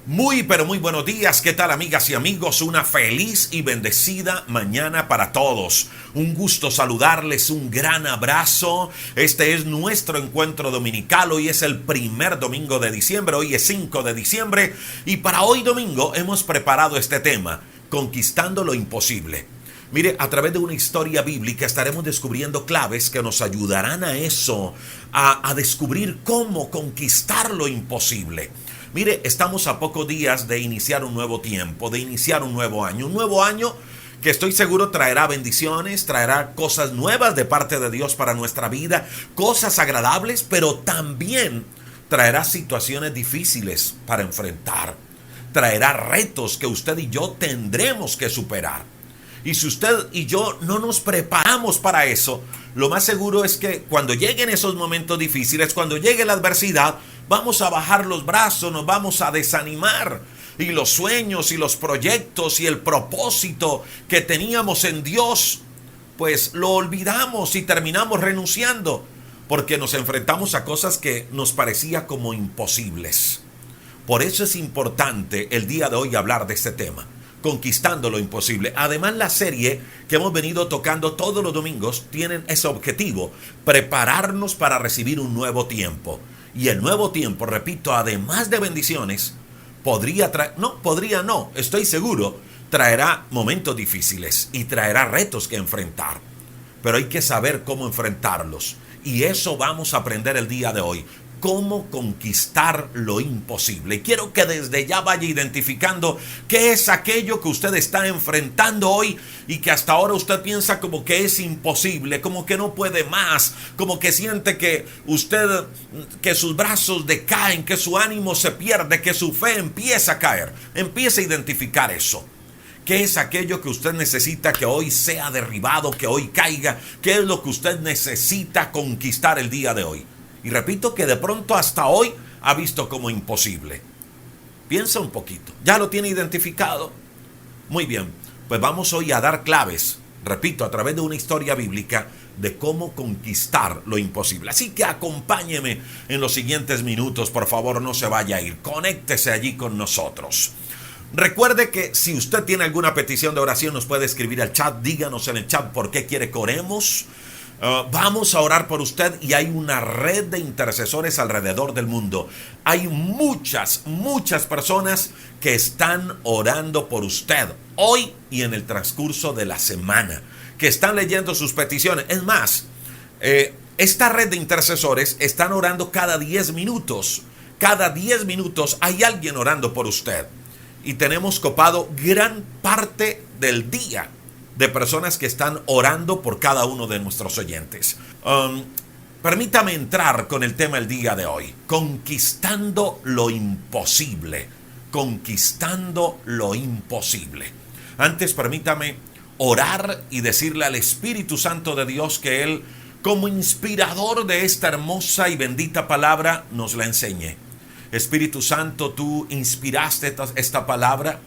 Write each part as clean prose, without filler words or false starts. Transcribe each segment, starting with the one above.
Muy, pero muy buenos días. ¿Qué tal, amigas y amigos? Una feliz y bendecida mañana para todos. Un gusto saludarles, un gran abrazo. Este es nuestro encuentro dominical. Hoy es el primer domingo de diciembre. Hoy es 5 de diciembre. Y para hoy domingo hemos preparado este tema, Conquistando lo Imposible. Mire, a través de una historia bíblica estaremos descubriendo claves que nos ayudarán a eso, a descubrir cómo conquistar lo imposible. Mire, estamos a pocos días de iniciar un nuevo tiempo, de iniciar un nuevo año que estoy seguro traerá bendiciones, traerá cosas nuevas de parte de Dios para nuestra vida, cosas agradables, pero también traerá situaciones difíciles para enfrentar, traerá retos que usted y yo tendremos que superar. Y si usted y yo no nos preparamos para eso, lo más seguro es que cuando lleguen esos momentos difíciles, cuando llegue la adversidad, vamos a bajar los brazos, nos vamos a desanimar. Y los sueños y los proyectos y el propósito que teníamos en Dios, pues lo olvidamos y terminamos renunciando, porque nos enfrentamos a cosas que nos parecía como imposibles. Por eso es importante el día de hoy hablar de este tema, Conquistando lo Imposible. Además, la serie que hemos venido tocando todos los domingos tiene ese objetivo, prepararnos para recibir un nuevo tiempo. Y el nuevo tiempo, repito, además de bendiciones, estoy seguro, traerá momentos difíciles y traerá retos que enfrentar. Pero hay que saber cómo enfrentarlos. Y eso vamos a aprender el día de hoy. Cómo conquistar lo imposible. Y quiero que desde ya vaya identificando qué es aquello que usted está enfrentando hoy y que hasta ahora usted piensa como que es imposible, como que no puede más, como que siente que que sus brazos decaen, que su ánimo se pierde, que su fe empieza a caer. Empieza a identificar eso. ¿Qué es aquello que usted necesita que hoy sea derribado, que hoy caiga? ¿Qué es lo que usted necesita conquistar el día de hoy? Y repito que de pronto hasta hoy ha visto como imposible. Piensa un poquito. ¿Ya lo tiene identificado? Muy bien. Pues vamos hoy a dar claves, repito, a través de una historia bíblica de cómo conquistar lo imposible. Así que acompáñeme en los siguientes minutos. Por favor, no se vaya a ir. Conéctese allí con nosotros. Recuerde que si usted tiene alguna petición de oración, nos puede escribir al chat. Díganos en el chat por qué quiere que oremos. Vamos a orar por usted y hay una red de intercesores alrededor del mundo. Hay muchas personas que están orando por usted hoy y en el transcurso de la semana, que están leyendo sus peticiones. Es más, esta red de intercesores están orando cada 10 minutos. Cada 10 minutos hay alguien orando por usted. Y tenemos copado gran parte del día de personas que están orando por cada uno de nuestros oyentes. Permítame entrar con el tema el día de hoy. Conquistando lo imposible. Conquistando lo imposible. Antes permítame orar y decirle al Espíritu Santo de Dios que Él, como inspirador de esta hermosa y bendita palabra, nos la enseñe. Espíritu Santo, tú inspiraste esta palabra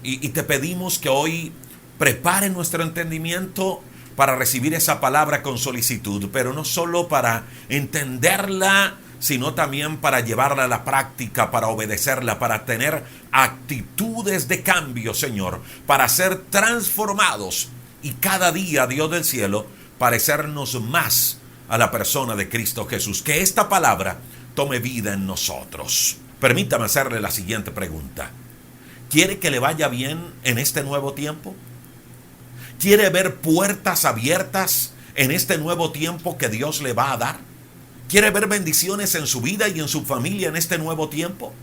y te pedimos que hoy prepare nuestro entendimiento para recibir esa palabra con solicitud, pero no solo para entenderla, sino también para llevarla a la práctica, para obedecerla, para tener actitudes de cambio, Señor, para ser transformados y cada día, Dios del cielo, parecernos más a la persona de Cristo Jesús. Que esta palabra tome vida en nosotros. Permítame hacerle la siguiente pregunta. ¿Quiere que le vaya bien en este nuevo tiempo? ¿Quiere ver puertas abiertas en este nuevo tiempo que Dios le va a dar? ¿Quiere ver bendiciones en su vida y en su familia en este nuevo tiempo?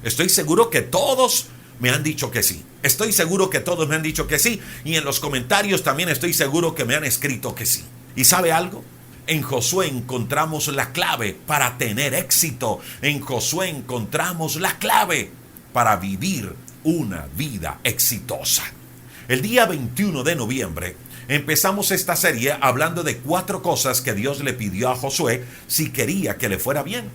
Estoy seguro que todos me han dicho que sí. Estoy seguro que todos me han dicho que sí. Y en los comentarios también estoy seguro que me han escrito que sí. ¿Y sabe algo? En Josué encontramos la clave para tener éxito. En Josué encontramos la clave para vivir una vida exitosa. El día 21 de noviembre empezamos esta serie hablando de 4 cosas que Dios le pidió a Josué si quería que le fuera bien.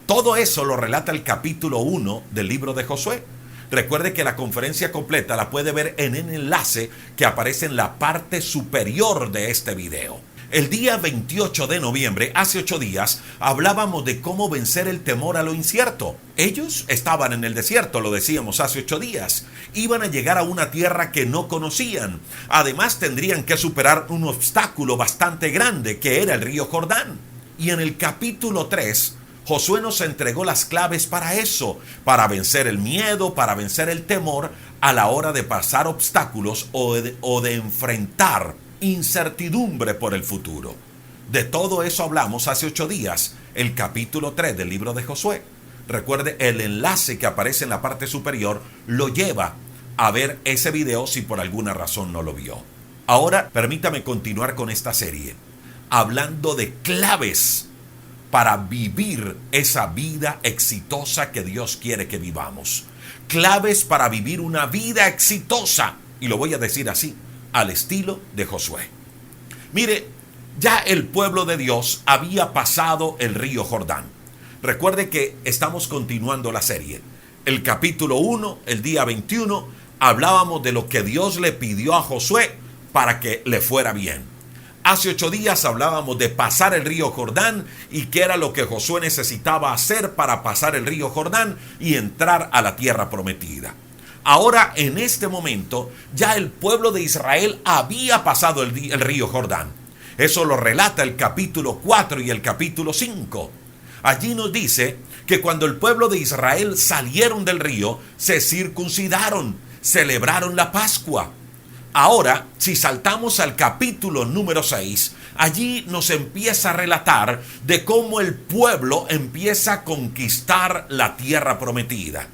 Todo eso lo relata el capítulo 1 del libro de Josué. Recuerde que la conferencia completa la puede ver en el enlace que aparece en la parte superior de este video. El día 28 de noviembre, hace 8 días, hablábamos de cómo vencer el temor a lo incierto. Ellos estaban en el desierto, lo decíamos hace 8 días. Iban a llegar a una tierra que no conocían. Además, tendrían que superar un obstáculo bastante grande, que era el río Jordán. Y en el capítulo 3, Josué nos entregó las claves para eso, para vencer el miedo, para vencer el temor a la hora de pasar obstáculos o de enfrentar incertidumbre por el futuro. De todo eso hablamos hace 8 días, el capítulo 3 del libro de Josué. Recuerde, el enlace que aparece en la parte superior lo lleva a ver ese video si por alguna razón no lo vio. Ahora, permítame continuar con esta serie, hablando de claves para vivir esa vida exitosa que Dios quiere que vivamos. Claves para vivir una vida exitosa, y lo voy a decir así, al estilo de Josué. Mire, ya el pueblo de Dios había pasado el río Jordán. Recuerde que estamos continuando la serie. El capítulo 1, el día 21, hablábamos de lo que Dios le pidió a Josué para que le fuera bien. Hace 8 días hablábamos de pasar el río Jordán y qué era lo que Josué necesitaba hacer para pasar el río Jordán y entrar a la tierra prometida. Ahora, en este momento, ya el pueblo de Israel había pasado el río Jordán. Eso lo relata el capítulo 4 y el capítulo 5. Allí nos dice que cuando el pueblo de Israel salieron del río, se circuncidaron, celebraron la Pascua. Ahora, si saltamos al capítulo número 6, allí nos empieza a relatar de cómo el pueblo empieza a conquistar la tierra prometida.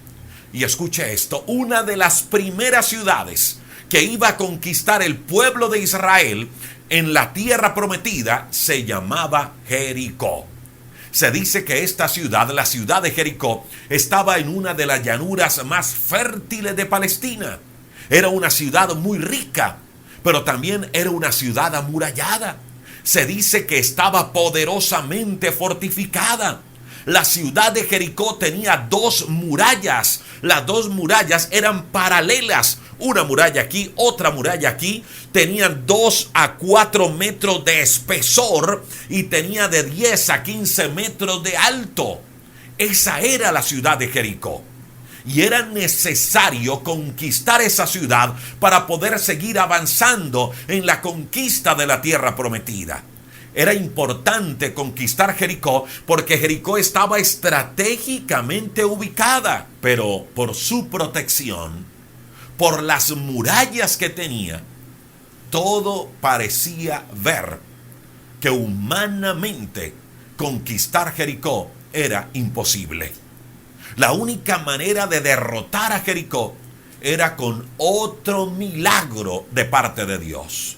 Y escuche esto, una de las primeras ciudades que iba a conquistar el pueblo de Israel en la tierra prometida se llamaba Jericó. Se dice que esta ciudad, la ciudad de Jericó, estaba en una de las llanuras más fértiles de Palestina. Era una ciudad muy rica, pero también era una ciudad amurallada. Se dice que estaba poderosamente fortificada. La ciudad de Jericó tenía 2 murallas. Las 2 murallas eran paralelas. Una muralla aquí, otra muralla aquí. Tenían 2 a 4 metros de espesor y tenía de 10 a 15 metros de alto. Esa era la ciudad de Jericó. Y era necesario conquistar esa ciudad para poder seguir avanzando en la conquista de la tierra prometida. Era importante conquistar Jericó porque Jericó estaba estratégicamente ubicada, pero por su protección, por las murallas que tenía, todo parecía ver que humanamente conquistar Jericó era imposible. La única manera de derrotar a Jericó era con otro milagro de parte de Dios.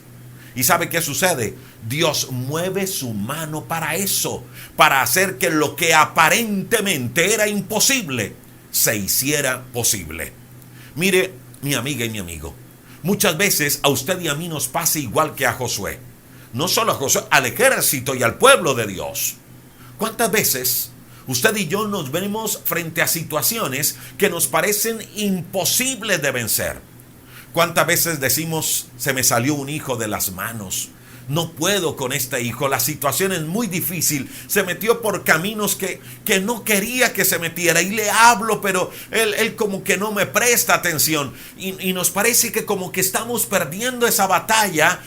¿Y sabe qué sucede? Dios mueve su mano para eso, para hacer que lo que aparentemente era imposible se hiciera posible. Mire, mi amiga y mi amigo, muchas veces a usted y a mí nos pasa igual que a Josué. No solo a Josué, al ejército y al pueblo de Dios. ¿Cuántas veces usted y yo nos vemos frente a situaciones que nos parecen imposibles de vencer? ¿Cuántas veces decimos, se me salió un hijo de las manos? No puedo con este hijo, la situación es muy difícil. Se metió por caminos que no quería que se metiera. Y le hablo, pero él como que no me presta atención. Y nos parece que como que estamos perdiendo esa batalla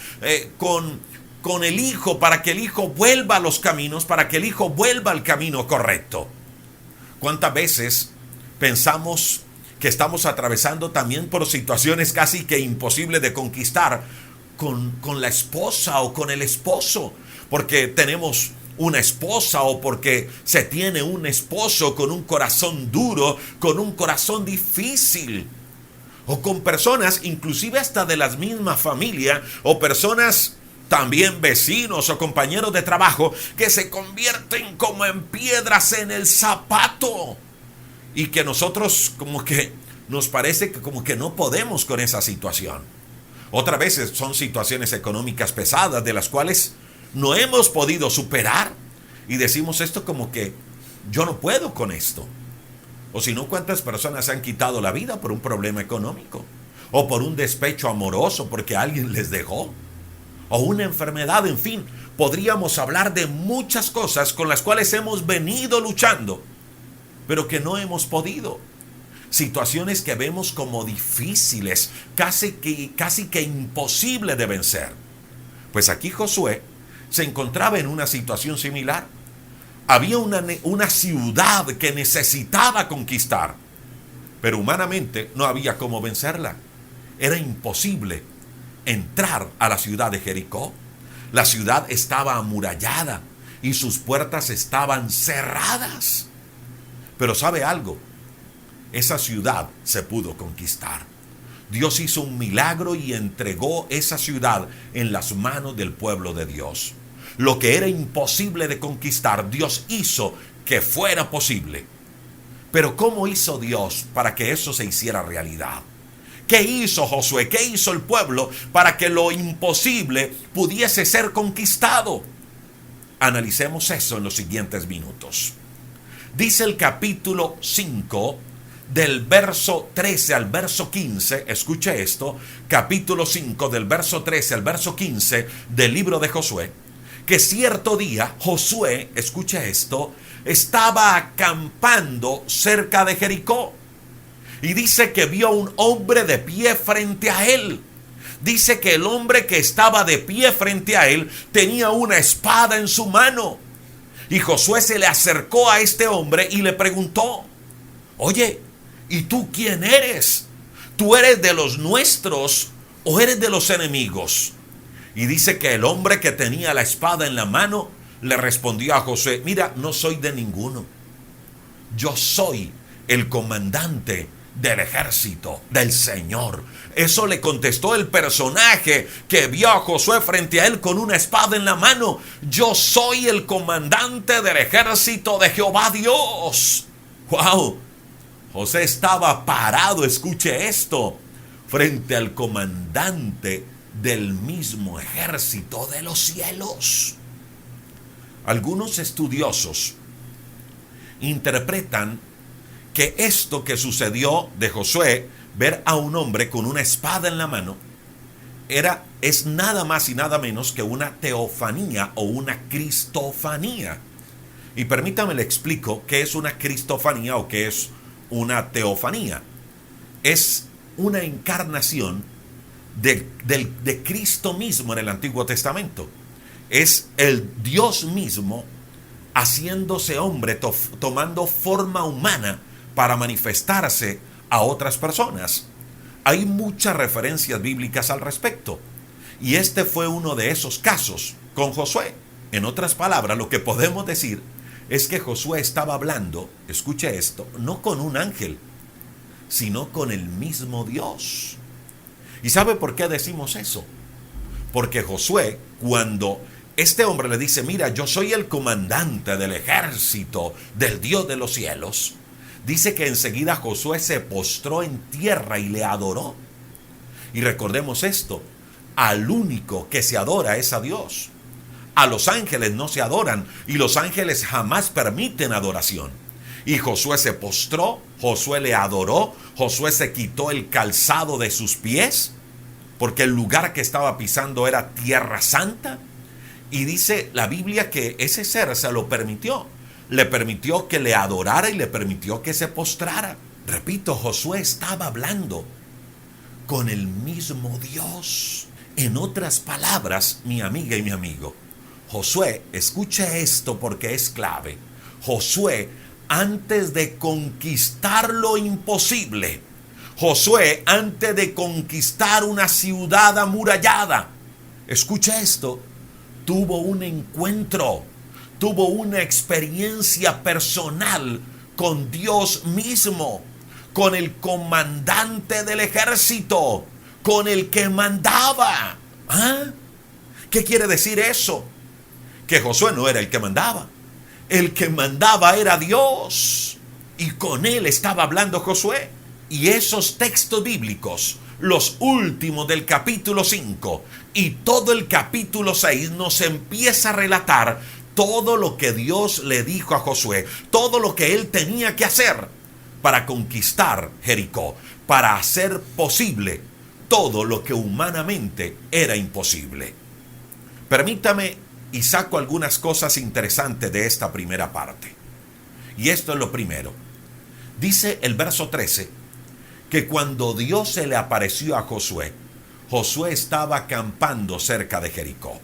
con el hijo, para que el hijo vuelva a los caminos, para que el hijo vuelva al camino correcto. ¿Cuántas veces pensamos que estamos atravesando también por situaciones casi que imposibles de conquistar con la esposa o con el esposo? Porque tenemos una esposa o porque se tiene un esposo con un corazón duro, con un corazón difícil. O con personas, inclusive hasta de la misma familia, o personas también vecinos o compañeros de trabajo que se convierten como en piedras en el zapato. Y que nosotros como que nos parece que como que no podemos con esa situación. Otras veces son situaciones económicas pesadas de las cuales no hemos podido superar. Y decimos esto como que yo no puedo con esto. O si no, ¿cuántas personas se han quitado la vida por un problema económico? O por un despecho amoroso porque alguien les dejó. O una enfermedad, en fin, Podríamos hablar de muchas cosas con las cuales hemos venido luchando, pero que no hemos podido. Situaciones que vemos como difíciles, casi que imposible de vencer. Pues aquí Josué se encontraba en una situación similar. Había una ciudad que necesitaba conquistar, pero humanamente no había cómo vencerla. Era imposible entrar a la ciudad de Jericó. La ciudad estaba amurallada y sus puertas estaban cerradas. Pero ¿sabe algo? Esa ciudad se pudo conquistar. Dios hizo un milagro y entregó esa ciudad en las manos del pueblo de Dios. Lo que era imposible de conquistar, Dios hizo que fuera posible. Pero ¿cómo hizo Dios para que eso se hiciera realidad? ¿Qué hizo Josué? ¿Qué hizo el pueblo para que lo imposible pudiese ser conquistado? Analicemos eso en los siguientes minutos. Dice el capítulo 5, del verso 13 al verso 15, escuche esto, capítulo 5 del verso 13 al verso 15 del libro de Josué, que cierto día Josué, escuche esto, estaba acampando cerca de Jericó y dice que vio a un hombre de pie frente a él. Dice que el hombre que estaba de pie frente a él tenía una espada en su mano. Y Josué se le acercó a este hombre y le preguntó: oye, ¿y tú quién eres? ¿Tú eres de los nuestros o eres de los enemigos? Y dice que el hombre que tenía la espada en la mano le respondió a Josué: mira, no soy de ninguno. Yo soy el comandante del ejército del Señor. Eso le contestó el personaje que vio a Josué frente a él con una espada en la mano. Yo soy el comandante del ejército de Jehová Dios. ¡Wow! José estaba parado, escuche esto, frente al comandante del mismo ejército de los cielos. Algunos estudiosos interpretan que esto que sucedió de Josué, ver a un hombre con una espada en la mano, es nada más y nada menos que una teofanía o una cristofanía. Y permítame le explico qué es una cristofanía o qué es una teofanía. Es una encarnación de Cristo mismo en el Antiguo Testamento. Es el Dios mismo haciéndose hombre, tomando forma humana para manifestarse a otras personas. Hay muchas referencias bíblicas al respecto. Y este fue uno de esos casos con Josué. En otras palabras, lo que podemos decir es que Josué estaba hablando, escuche esto, no con un ángel, sino con el mismo Dios. ¿Y sabe por qué decimos eso? Porque Josué, cuando este hombre le dice: mira, yo soy el comandante del ejército del Dios de los cielos, dice que enseguida Josué se postró en tierra y le adoró. Y recordemos esto: al único que se adora es a Dios. A los ángeles no se adoran y los ángeles jamás permiten adoración. Y Josué se postró, Josué le adoró, Josué se quitó el calzado de sus pies, porque el lugar que estaba pisando era tierra santa. Y dice la Biblia que ese ser se lo permitió. Le permitió que le adorara y le permitió que se postrara. Repito, Josué estaba hablando con el mismo Dios. En otras palabras, mi amiga y mi amigo, Josué, escuche esto porque es clave. Josué, antes de conquistar lo imposible, Josué, antes de conquistar una ciudad amurallada, escuche esto, tuvo un encuentro, tuvo una experiencia personal con Dios mismo, con el comandante del ejército, con el que mandaba. ¿Ah? ¿Qué quiere decir eso? Que Josué no era el que mandaba. El que mandaba era Dios. Y con él estaba hablando Josué. Y esos textos bíblicos, los últimos del capítulo 5 y todo el capítulo 6, nos empieza a relatar todo lo que Dios le dijo a Josué, todo lo que él tenía que hacer para conquistar Jericó, para hacer posible todo lo que humanamente era imposible. Permítame y saco algunas cosas interesantes de esta primera parte. Y esto es lo primero. Dice el verso 13 que cuando Dios se le apareció a Josué, Josué estaba acampando cerca de Jericó.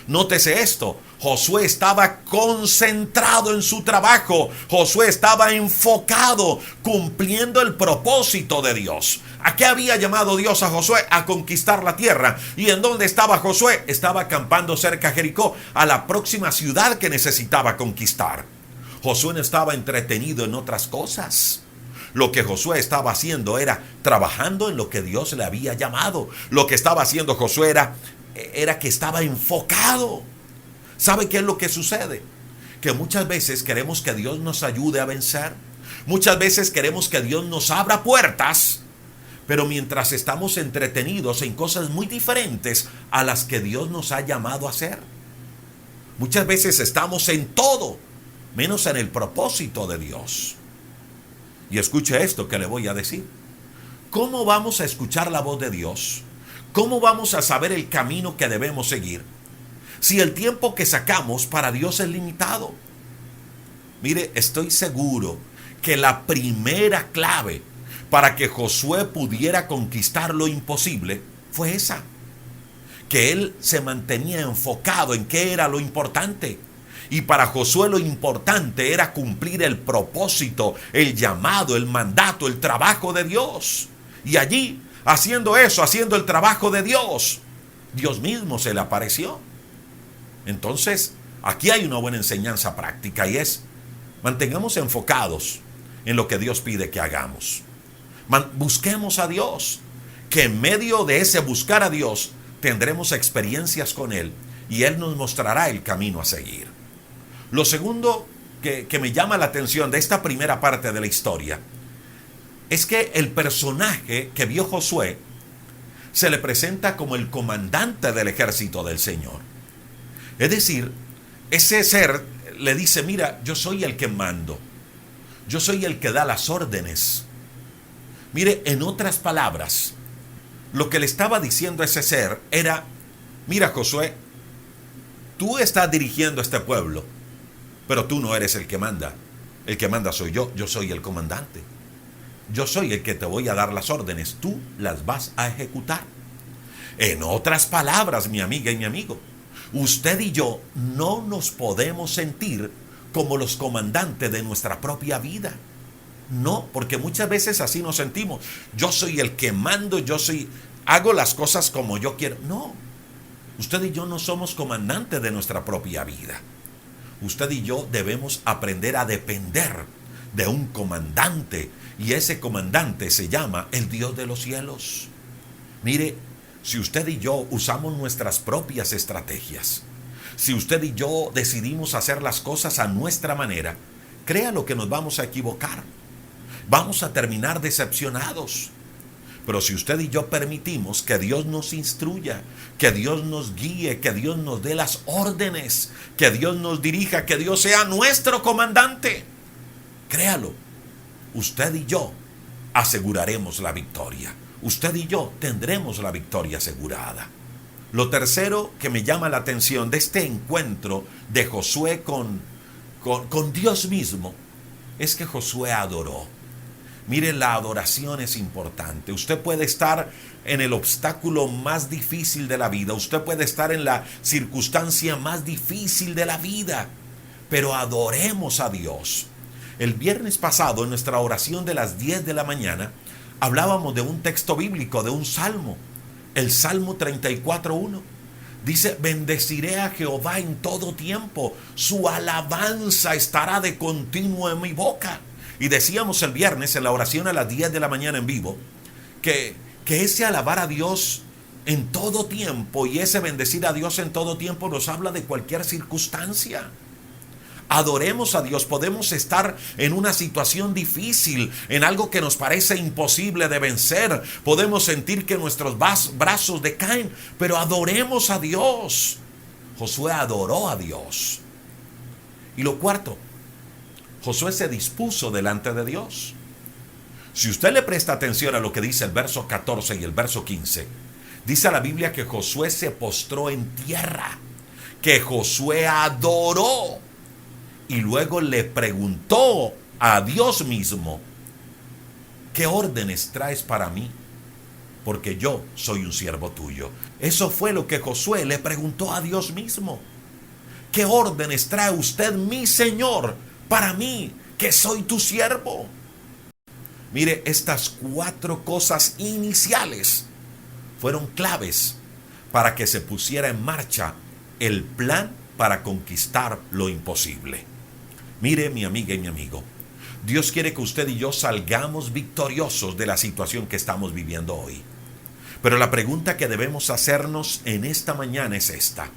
Nótese esto, Josué estaba concentrado en su trabajo, Josué estaba enfocado, cumpliendo el propósito de Dios. ¿A qué había llamado Dios a Josué? A conquistar la tierra. ¿Y en dónde estaba Josué? Estaba acampando cerca de Jericó, a la próxima ciudad que necesitaba conquistar. Josué no estaba entretenido en otras cosas. Lo que Josué estaba haciendo era trabajando en lo que Dios le había llamado. Lo que estaba haciendo Josué era que estaba enfocado. ¿Sabe qué es lo que sucede? Que muchas veces queremos que Dios nos ayude a vencer. Muchas veces queremos que Dios nos abra puertas, pero mientras estamos entretenidos en cosas muy diferentes a las que Dios nos ha llamado a hacer. Muchas veces estamos en todo, menos en el propósito de Dios. Y escuche esto que le voy a decir. ¿Cómo vamos a escuchar la voz de Dios? ¿Cómo vamos a saber el camino que debemos seguir si el tiempo que sacamos para Dios es limitado? Mire, estoy seguro que la primera clave para que Josué pudiera conquistar lo imposible fue esa, que él se mantenía enfocado en qué era lo importante. Y para Josué lo importante era cumplir el propósito, el llamado, el mandato, el trabajo de Dios. Y allí, haciendo eso, haciendo el trabajo de Dios, Dios mismo se le apareció. Entonces, aquí hay una buena enseñanza práctica y es, mantengamos enfocados en lo que Dios pide que hagamos. Busquemos a Dios, que en medio de ese buscar a Dios tendremos experiencias con Él y Él nos mostrará el camino a seguir. Lo segundo que me llama la atención de esta primera parte de la historia es que el personaje que vio Josué se le presenta como el comandante del ejército del Señor. Es decir, ese ser le dice, mira, yo soy el que mando, yo soy el que da las órdenes. Mire, en otras palabras, lo que le estaba diciendo a ese ser era, mira Josué, tú estás dirigiendo a este pueblo, pero tú no eres el que manda soy yo soy el comandante. Yo soy el que te voy a dar las órdenes, tú las vas a ejecutar. En otras palabras, mi amiga y mi amigo, usted y yo no nos podemos sentir como los comandantes de nuestra propia vida. No, porque muchas veces así nos sentimos. Yo soy el que mando, hago las cosas como yo quiero. No, usted y yo no somos comandantes de nuestra propia vida. Usted y yo debemos aprender a depender de un comandante, y ese comandante se llama el Dios de los cielos. Mire, si usted y yo usamos nuestras propias estrategias, si usted y yo decidimos hacer las cosas a nuestra manera, créalo que nos vamos a equivocar. Vamos a terminar decepcionados. Pero si usted y yo permitimos que Dios nos instruya, que Dios nos guíe, que Dios nos dé las órdenes, que Dios nos dirija, que Dios sea nuestro comandante, créalo, usted y yo aseguraremos la victoria. Usted y yo tendremos la victoria asegurada. Lo tercero que me llama la atención de este encuentro de Josué con Dios mismo es que Josué adoró. Mire, la adoración es importante. Usted puede estar en el obstáculo más difícil de la vida. Usted puede estar en la circunstancia más difícil de la vida. Pero adoremos a Dios. El viernes pasado, en nuestra oración de las 10 de la mañana, hablábamos de un texto bíblico, de un salmo. El Salmo 34:1. Dice, bendeciré a Jehová en todo tiempo. Su alabanza estará de continuo en mi boca. Y decíamos el viernes en la oración a las 10 de la mañana en vivo que ese alabar a Dios en todo tiempo y ese bendecir a Dios en todo tiempo nos habla de cualquier circunstancia. Adoremos a Dios. Podemos estar en una situación difícil, en algo que nos parece imposible de vencer. Podemos sentir que nuestros brazos decaen, pero adoremos a Dios. Josué adoró a Dios. Y lo cuarto, Josué se dispuso delante de Dios. Si usted le presta atención a lo que dice el verso 14 y el verso 15, dice la Biblia que Josué se postró en tierra. que Josué adoró y luego le preguntó a Dios mismo: ¿qué órdenes traes para mí? Porque yo soy un siervo tuyo. Eso fue lo que Josué le preguntó a Dios mismo. ¿Qué órdenes trae usted, mi Señor, para mí, que soy tu siervo? Mire, estas 4 cosas iniciales fueron claves para que se pusiera en marcha el plan para conquistar lo imposible. Mire, mi amiga y mi amigo, Dios quiere que usted y yo salgamos victoriosos de la situación que estamos viviendo hoy. Pero la pregunta que debemos hacernos en esta mañana es esta: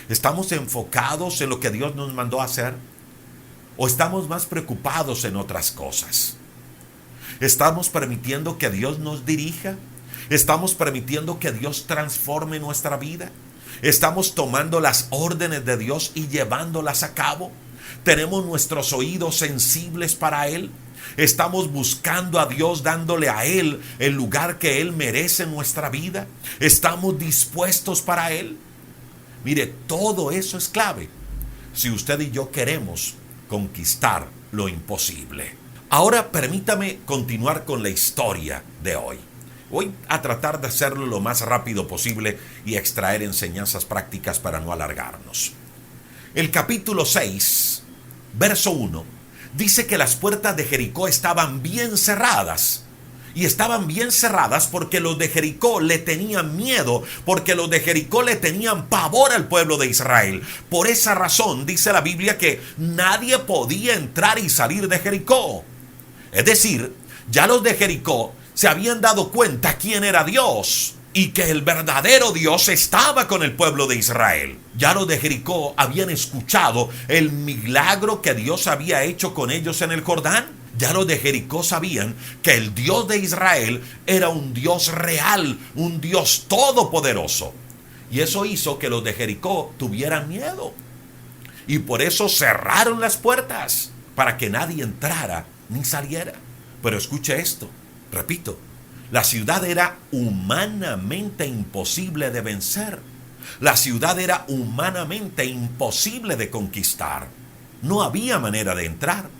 ¿estamos enfocados en lo que Dios nos mandó a hacer? ¿O estamos más preocupados en otras cosas? ¿Estamos permitiendo que Dios nos dirija? ¿Estamos permitiendo que Dios transforme nuestra vida? ¿Estamos tomando las órdenes de Dios y llevándolas a cabo? ¿Tenemos nuestros oídos sensibles para Él? ¿Estamos buscando a Dios, dándole a Él el lugar que Él merece en nuestra vida? ¿Estamos dispuestos para Él? Mire, todo eso es clave si usted y yo queremos conquistar lo imposible. Ahora permítame continuar con la historia de hoy. Voy a tratar de hacerlo lo más rápido posible y extraer enseñanzas prácticas para no alargarnos. El capítulo 6, verso 1, dice que las puertas de Jericó estaban bien cerradas. Y estaban bien cerradas porque los de Jericó le tenían miedo, porque los de Jericó le tenían pavor al pueblo de Israel. Por esa razón dice la Biblia que nadie podía entrar y salir de Jericó. Es decir, ya los de Jericó se habían dado cuenta quién era Dios y que el verdadero Dios estaba con el pueblo de Israel. Ya los de Jericó habían escuchado el milagro que Dios había hecho con ellos en el Jordán. Ya los de Jericó sabían que el Dios de Israel era un Dios real, un Dios todopoderoso. Y eso hizo que los de Jericó tuvieran miedo. Y por eso cerraron las puertas para que nadie entrara ni saliera. Pero escuche esto, repito, la ciudad era humanamente imposible de vencer. La ciudad era humanamente imposible de conquistar. No había manera de entrar.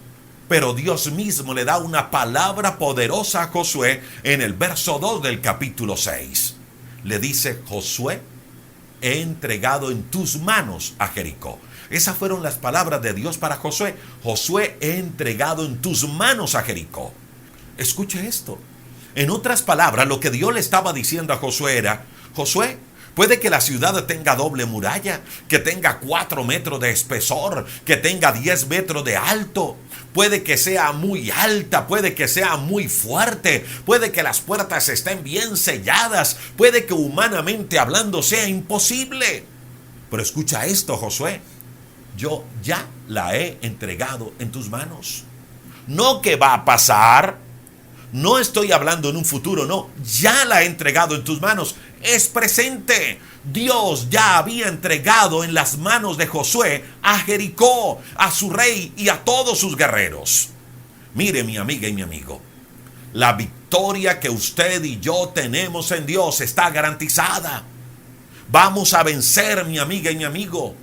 Pero Dios mismo le da una palabra poderosa a Josué en el verso 2 del capítulo 6. Le dice: Josué, he entregado en tus manos a Jericó. Esas fueron las palabras de Dios para Josué. Josué, he entregado en tus manos a Jericó. Escuche esto. En otras palabras, lo que Dios le estaba diciendo a Josué era: Josué, puede que la ciudad tenga doble muralla, que tenga 4 metros de espesor, que tenga 10 metros de alto. Puede que sea muy alta, puede que sea muy fuerte, puede que las puertas estén bien selladas, puede que humanamente hablando sea imposible. Pero escucha esto, Josué, yo ya la he entregado en tus manos. No que va a pasar, no estoy hablando en un futuro, no, ya la he entregado en tus manos. Es presente. Dios ya había entregado en las manos de Josué a Jericó, a su rey y a todos sus guerreros. Mire, mi amiga y mi amigo, la victoria que usted y yo tenemos en Dios está garantizada. Vamos a vencer, mi amiga y mi amigo.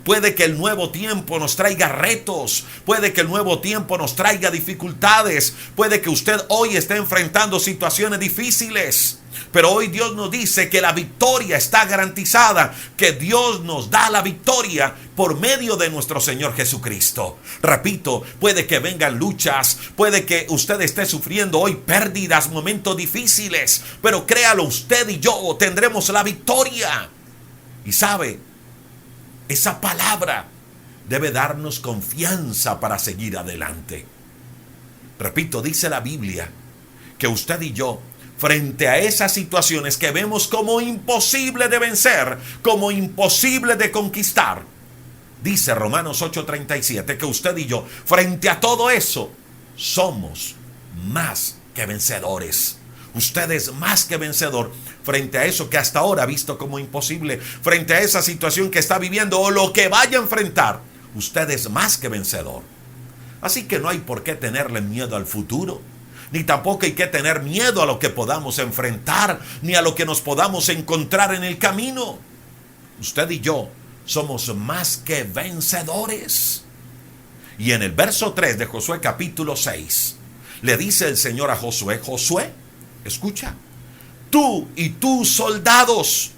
Puede que el nuevo tiempo nos traiga retos, puede que el nuevo tiempo nos traiga dificultades, puede que usted hoy esté enfrentando situaciones difíciles, pero hoy Dios nos dice que la victoria está garantizada, que Dios nos da la victoria por medio de nuestro Señor Jesucristo. Repito, puede que vengan luchas, puede que usted esté sufriendo hoy pérdidas, momentos difíciles, pero créalo, usted y yo tendremos la victoria. Y sabe, esa palabra debe darnos confianza para seguir adelante. Repito, dice la Biblia que usted y yo, frente a esas situaciones que vemos como imposible de vencer, como imposible de conquistar, dice Romanos 8:37 que usted y yo, frente a todo eso, somos más que vencedores. Usted es más que vencedor frente a eso que hasta ahora ha visto como imposible, frente a esa situación que está viviendo o lo que vaya a enfrentar. Usted es más que vencedor. Así que no hay por qué tenerle miedo al futuro, ni tampoco hay que tener miedo a lo que podamos enfrentar, ni a lo que nos podamos encontrar en el camino. Usted y yo somos más que vencedores. Y en el verso 3 de Josué capítulo 6, le dice el Señor a Josué: Josué, escucha, tú y tus soldados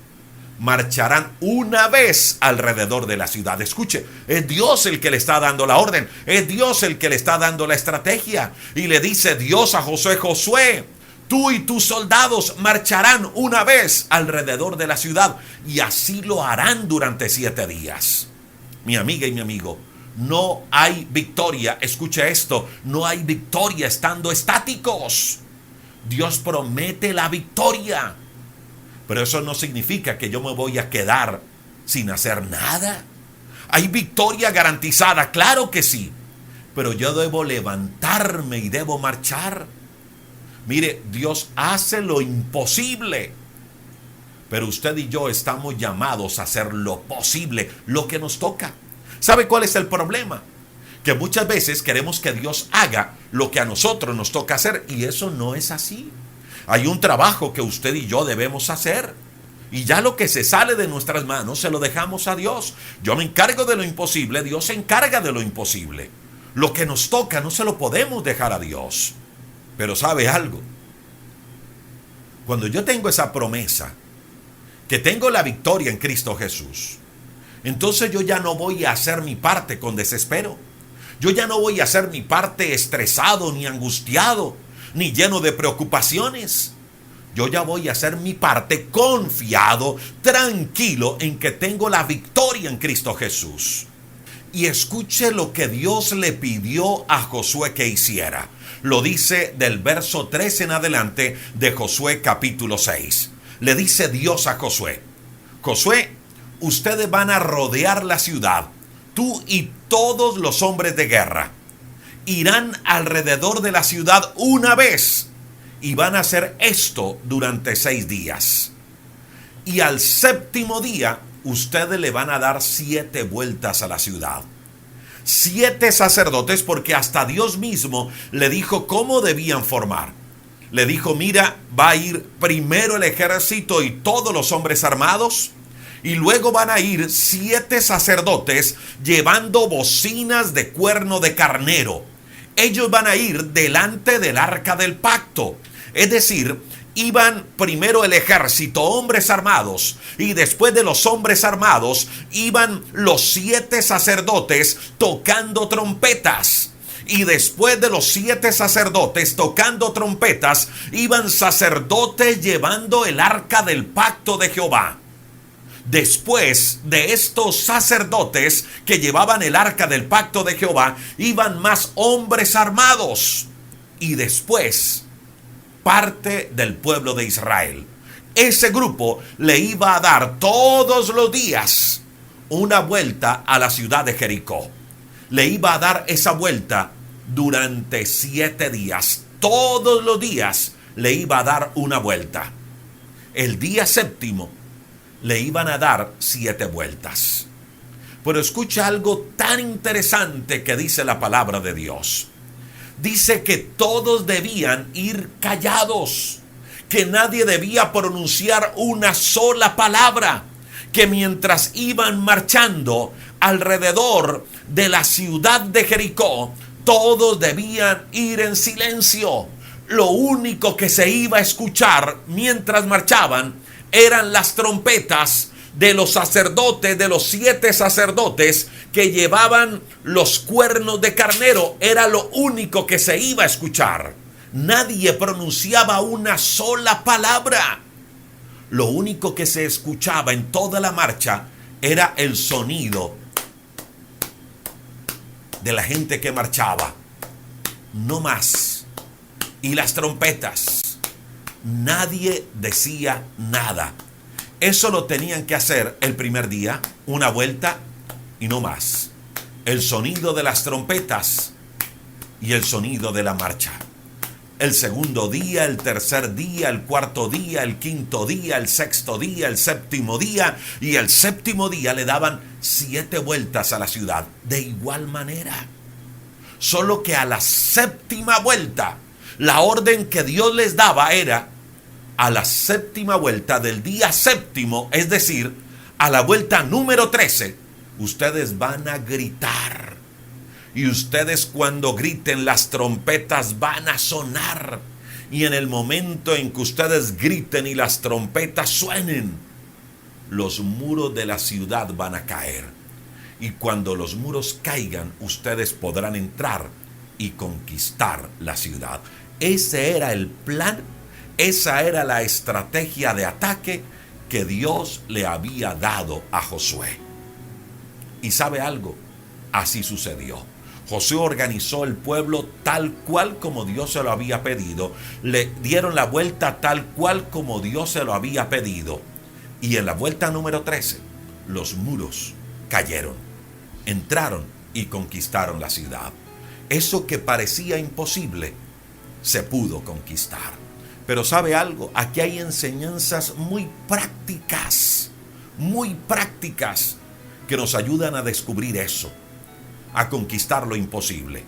marcharán una vez alrededor de la ciudad. Escuche, es Dios el que le está dando la orden, es Dios el que le está dando la estrategia. Y le dice Dios a Josué: Josué, tú y tus soldados marcharán una vez alrededor de la ciudad, y así lo harán durante 7 días. Mi amiga y mi amigo, no hay victoria, escuche esto, no hay victoria estando estáticos. Dios promete la victoria, pero eso no significa que yo me voy a quedar sin hacer nada. ¿Hay victoria garantizada? Claro que sí, pero yo debo levantarme y debo marchar. Mire, Dios hace lo imposible, pero usted y yo estamos llamados a hacer lo posible, lo que nos toca. ¿Sabe cuál es el problema? Que muchas veces queremos que Dios haga lo que a nosotros nos toca hacer, y eso no es así. Hay un trabajo que usted y yo debemos hacer, y ya lo que se sale de nuestras manos se lo dejamos a Dios. Yo me encargo de lo imposible, Dios se encarga de lo imposible. Lo que nos toca no se lo podemos dejar a Dios. Pero ¿sabe algo? Cuando yo tengo esa promesa, que tengo la victoria en Cristo Jesús, entonces yo ya no voy a hacer mi parte con desespero. Yo ya no voy a hacer mi parte estresado, ni angustiado, ni lleno de preocupaciones. Yo ya voy a hacer mi parte confiado, tranquilo en que tengo la victoria en Cristo Jesús. Y escuche lo que Dios le pidió a Josué que hiciera. Lo dice del verso 3 en adelante de Josué capítulo 6. Le dice Dios a Josué: Josué, ustedes van a rodear la ciudad, tú y todos los hombres de guerra. Irán alrededor de la ciudad una vez, y van a hacer esto durante 6 días. Y al 7º día, ustedes le van a dar 7 vueltas a la ciudad. 7 sacerdotes, porque hasta Dios mismo le dijo cómo debían formar. Le dijo: mira, va a ir primero el ejército y todos los hombres armados, y luego van a ir 7 sacerdotes llevando bocinas de cuerno de carnero. Ellos van a ir delante del arca del pacto. Es decir, iban primero el ejército, hombres armados, y después de los hombres armados iban los 7 sacerdotes tocando trompetas. Y después de los 7 sacerdotes tocando trompetas, iban sacerdotes llevando el arca del pacto de Jehová. Después de estos sacerdotes que llevaban el arca del pacto de Jehová, iban más hombres armados. Y después, parte del pueblo de Israel. Ese grupo le iba a dar todos los días una vuelta a la ciudad de Jericó. Le iba a dar esa vuelta durante 7 días. Todos los días le iba a dar una vuelta. El día 7º le iban a dar 7 vueltas. Pero escucha algo tan interesante que dice la palabra de Dios. Dice que todos debían ir callados, que nadie debía pronunciar una sola palabra, que mientras iban marchando alrededor de la ciudad de Jericó, todos debían ir en silencio. Lo único que se iba a escuchar mientras marchaban eran las trompetas de los sacerdotes, de los 7 sacerdotes que llevaban los cuernos de carnero. Era lo único que se iba a escuchar. Nadie pronunciaba una sola palabra. Lo único que se escuchaba en toda la marcha era el sonido de la gente que marchaba. No más. Y las trompetas. Nadie decía nada. Eso lo tenían que hacer el primer día, una vuelta y no más. El sonido de las trompetas y el sonido de la marcha. El segundo día, el tercer día, el cuarto día, el quinto día, el sexto día, el 7º día, y el 7º día le daban 7 vueltas a la ciudad. De igual manera. Solo que a la 7ª vuelta, la orden que Dios les daba era a la 7ª vuelta del día 7º, es decir, A la vuelta número 13, ustedes van a gritar. Y ustedes cuando griten, las trompetas van a sonar. Y en el momento en que ustedes griten y las trompetas suenen, los muros de la ciudad van a caer. Y cuando los muros caigan, ustedes podrán entrar y conquistar la ciudad. Ese era el plan, esa era la estrategia de ataque que Dios le había dado a Josué. ¿Y sabe algo? Así sucedió. Josué organizó el pueblo tal cual como Dios se lo había pedido. Le dieron la vuelta tal cual como Dios se lo había pedido. Y en la vuelta número 13, los muros cayeron. Entraron y conquistaron la ciudad. Eso que parecía imposible, se pudo conquistar. Pero ¿sabe algo? Aquí hay enseñanzas muy prácticas, que nos ayudan a descubrir eso, a conquistar lo imposible.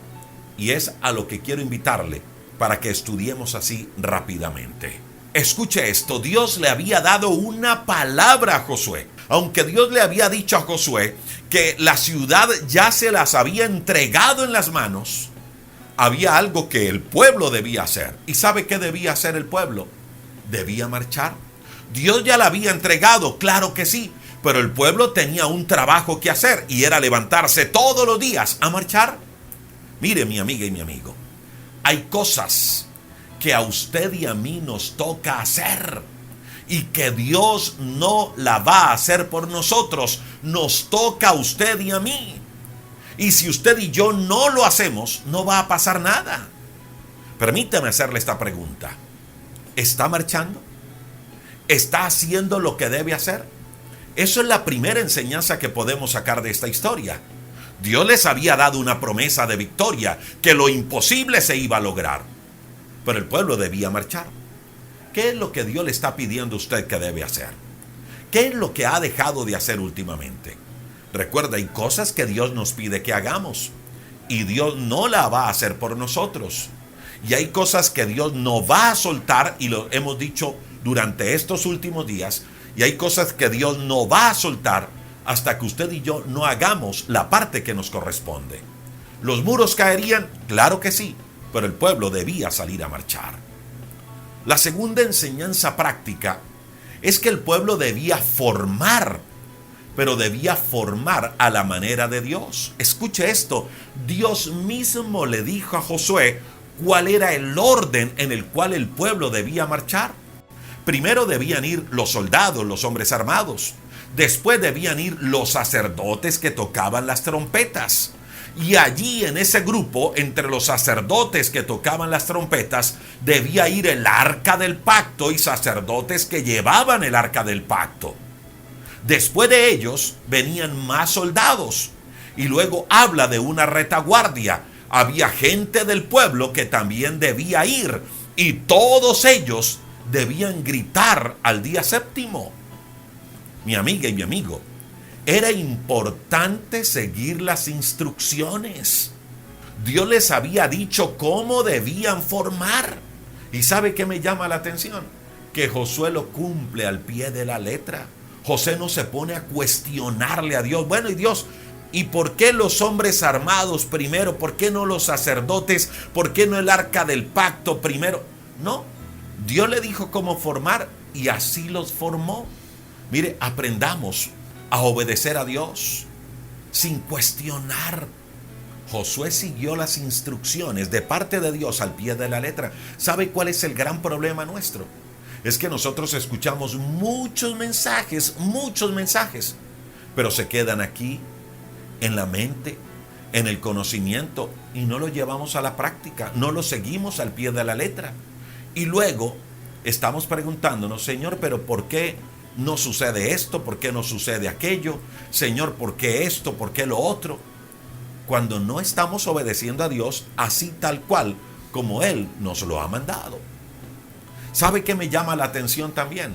Y es a lo que quiero invitarle para que estudiemos así rápidamente. Escuche esto, Dios le había dado una palabra a Josué. Aunque Dios le había dicho a Josué que la ciudad ya se las había entregado en las manos, había algo que el pueblo debía hacer. ¿Y sabe qué debía hacer el pueblo? Debía marchar. Dios ya la había entregado, claro que sí, pero el pueblo tenía un trabajo que hacer y era levantarse todos los días a marchar. Mire, mi amiga y mi amigo, hay cosas que a usted y a mí nos toca hacer y que Dios no la va a hacer por nosotros. Nos toca a usted y a mí. Y si usted y yo no lo hacemos, no va a pasar nada. Permítame hacerle esta pregunta. ¿Está marchando? ¿Está haciendo lo que debe hacer? Eso es la primera enseñanza que podemos sacar de esta historia. Dios les había dado una promesa de victoria, que lo imposible se iba a lograr. Pero el pueblo debía marchar. ¿Qué es lo que Dios le está pidiendo a usted que debe hacer? ¿Qué es lo que ha dejado de hacer últimamente? Recuerda, hay cosas que Dios nos pide que hagamos y Dios no la va a hacer por nosotros. Y hay cosas que Dios no va a soltar, y lo hemos dicho durante estos últimos días, y hay cosas que Dios no va a soltar hasta que usted y yo no hagamos la parte que nos corresponde. ¿Los muros caerían? Claro que sí, pero el pueblo debía salir a marchar. La segunda enseñanza práctica es que el pueblo debía formar, pero debía formar a la manera de Dios. Escuche esto, Dios mismo le dijo a Josué cuál era el orden en el cual el pueblo debía marchar. Primero debían ir los soldados, los hombres armados. Después debían ir los sacerdotes que tocaban las trompetas. Y allí en ese grupo, entre los sacerdotes que tocaban las trompetas, debía ir el arca del pacto y sacerdotes que llevaban el arca del pacto. Después de ellos venían más soldados. Y luego habla de una retaguardia. Había gente del pueblo que también debía ir. Y todos ellos debían gritar al día séptimo. Mi amiga y mi amigo, era importante seguir las instrucciones. Dios les había dicho cómo debían formar. ¿Y sabe qué me llama la atención? Que Josué lo cumple al pie de la letra. José no se pone a cuestionarle a Dios. Bueno, y Dios, ¿y por qué los hombres armados primero? ¿Por qué no los sacerdotes? ¿Por qué no el arca del pacto primero? No, Dios le dijo cómo formar y así los formó. Mire, aprendamos a obedecer a Dios sin cuestionar. Josué siguió las instrucciones de parte de Dios al pie de la letra. ¿Sabe cuál es el gran problema nuestro? Es que nosotros escuchamos muchos mensajes, pero se quedan aquí, en la mente, en el conocimiento, y no lo llevamos a la práctica, no lo seguimos al pie de la letra. Y luego estamos preguntándonos, Señor, pero ¿por qué no sucede esto? ¿Por qué no sucede aquello? Señor, ¿por qué esto? ¿Por qué lo otro? Cuando no estamos obedeciendo a Dios así tal cual como Él nos lo ha mandado. ¿Sabe qué me llama la atención también?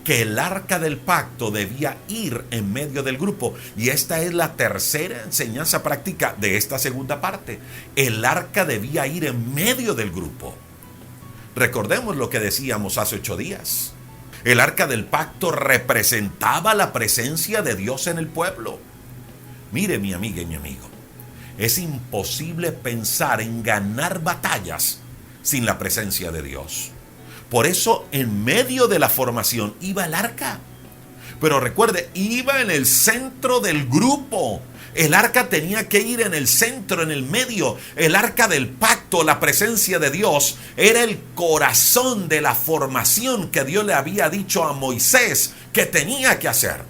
Que el arca del pacto debía ir en medio del grupo. Y esta es la tercera enseñanza práctica de esta segunda parte. El arca debía ir en medio del grupo. Recordemos lo que decíamos hace 8 días. El arca del pacto representaba la presencia de Dios en el pueblo. Mire, mi amiga y mi amigo, es imposible pensar en ganar batallas sin la presencia de Dios. Por eso, en medio de la formación iba el arca. Pero recuerde, iba en el centro del grupo. El arca tenía que ir en el centro, en el medio. El arca del pacto, la presencia de Dios, era el corazón de la formación que Dios le había dicho a Moisés que tenía que hacer.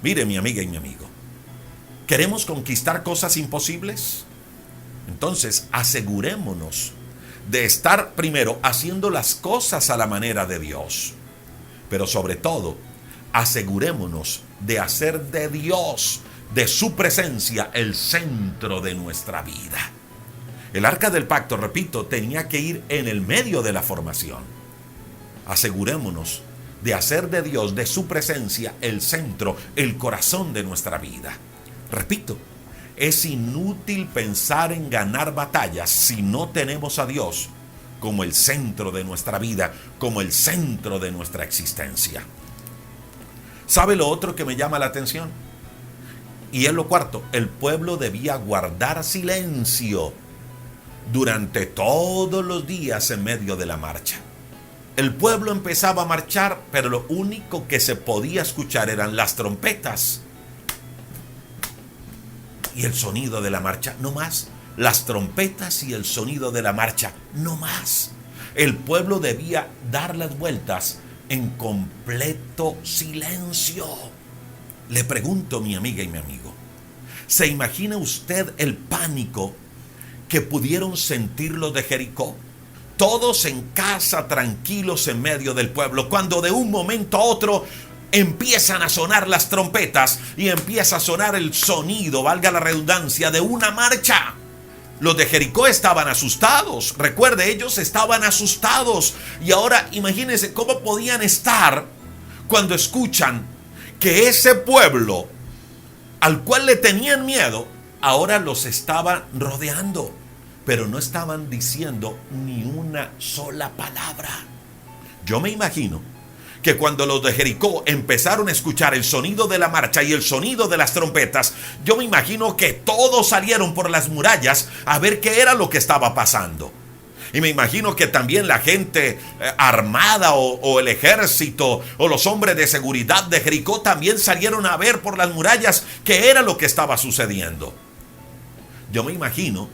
Mire, mi amiga y mi amigo, ¿queremos conquistar cosas imposibles? Entonces, asegurémonos de estar primero haciendo las cosas a la manera de Dios. Pero sobre todo, asegurémonos de hacer de Dios, de su presencia, el centro de nuestra vida. El arca del pacto, repito, tenía que ir en el medio de la formación. Asegurémonos de hacer de Dios, de su presencia, el centro, el corazón de nuestra vida. Repito, es inútil pensar en ganar batallas si no tenemos a Dios como el centro de nuestra vida, como el centro de nuestra existencia. ¿Sabe lo otro que me llama la atención? Y es lo cuarto, el pueblo debía guardar silencio durante todos los días en medio de la marcha. El pueblo empezaba a marchar, pero lo único que se podía escuchar eran las trompetas y el sonido de la marcha, no más. Las trompetas y el sonido de la marcha, no más. El pueblo debía dar las vueltas en completo silencio. Le pregunto, mi amiga y mi amigo, ¿se imagina usted el pánico que pudieron sentir los de Jericó? Todos en casa, tranquilos en medio del pueblo, cuando de un momento a otro empiezan a sonar las trompetas y empieza a sonar el sonido, valga la redundancia, de una marcha. Los de Jericó estaban asustados. Recuerde, ellos estaban asustados. Y ahora imagínense cómo podían estar cuando escuchan que ese pueblo al cual le tenían miedo, ahora los estaba rodeando, pero no estaban diciendo ni una sola palabra. Yo me imagino que cuando los de Jericó empezaron a escuchar el sonido de la marcha y el sonido de las trompetas, yo me imagino que todos salieron por las murallas a ver qué era lo que estaba pasando. Y me imagino que también la gente armada o el ejército o los hombres de seguridad de Jericó también salieron a ver por las murallas qué era lo que estaba sucediendo. Yo me imagino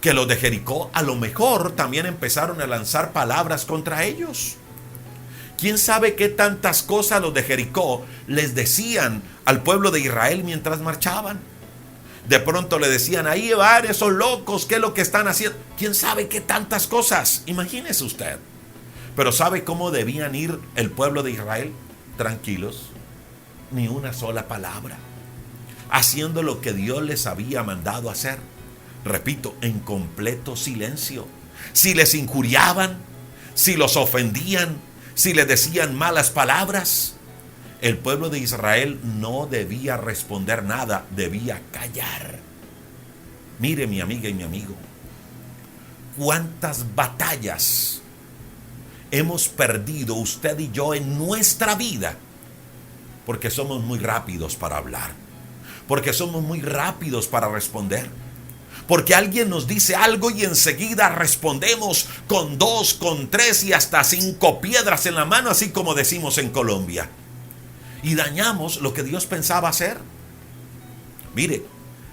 que los de Jericó a lo mejor también empezaron a lanzar palabras contra ellos. ¿Quién sabe qué tantas cosas los de Jericó les decían al pueblo de Israel mientras marchaban? De pronto le decían, ahí van esos locos, ¿qué es lo que están haciendo? ¿Quién sabe qué tantas cosas? Imagínese usted. Pero ¿sabe cómo debían ir el pueblo de Israel? Tranquilos, ni una sola palabra, haciendo lo que Dios les había mandado hacer. Repito, en completo silencio. Si les injuriaban, si los ofendían, si les decían malas palabras, el pueblo de Israel no debía responder nada, debía callar. Mire, mi amiga y mi amigo, cuántas batallas hemos perdido usted y yo en nuestra vida porque somos muy rápidos para hablar, porque somos muy rápidos para responder, porque alguien nos dice algo y enseguida respondemos con 2, con 3 y hasta 5 piedras en la mano, así como decimos en Colombia. Y dañamos lo que Dios pensaba hacer. Mire,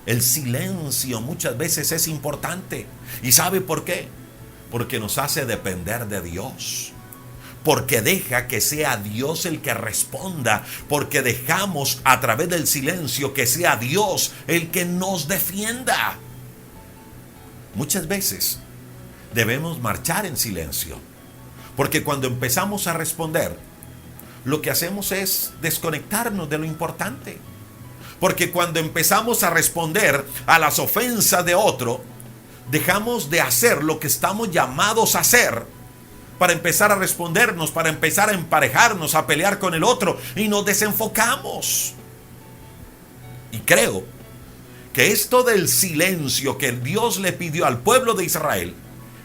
el silencio muchas veces es importante. ¿Y sabe por qué? Porque nos hace depender de Dios. Porque deja que sea Dios el que responda. Porque dejamos a través del silencio que sea Dios el que nos defienda. Muchas veces debemos marchar en silencio. Porque cuando empezamos a responder, lo que hacemos es desconectarnos de lo importante. Porque cuando empezamos a responder a las ofensas de otro, dejamos de hacer lo que estamos llamados a hacer para empezar a respondernos, para empezar a emparejarnos, a pelear con el otro, y nos desenfocamos. Y creo que esto del silencio que Dios le pidió al pueblo de Israel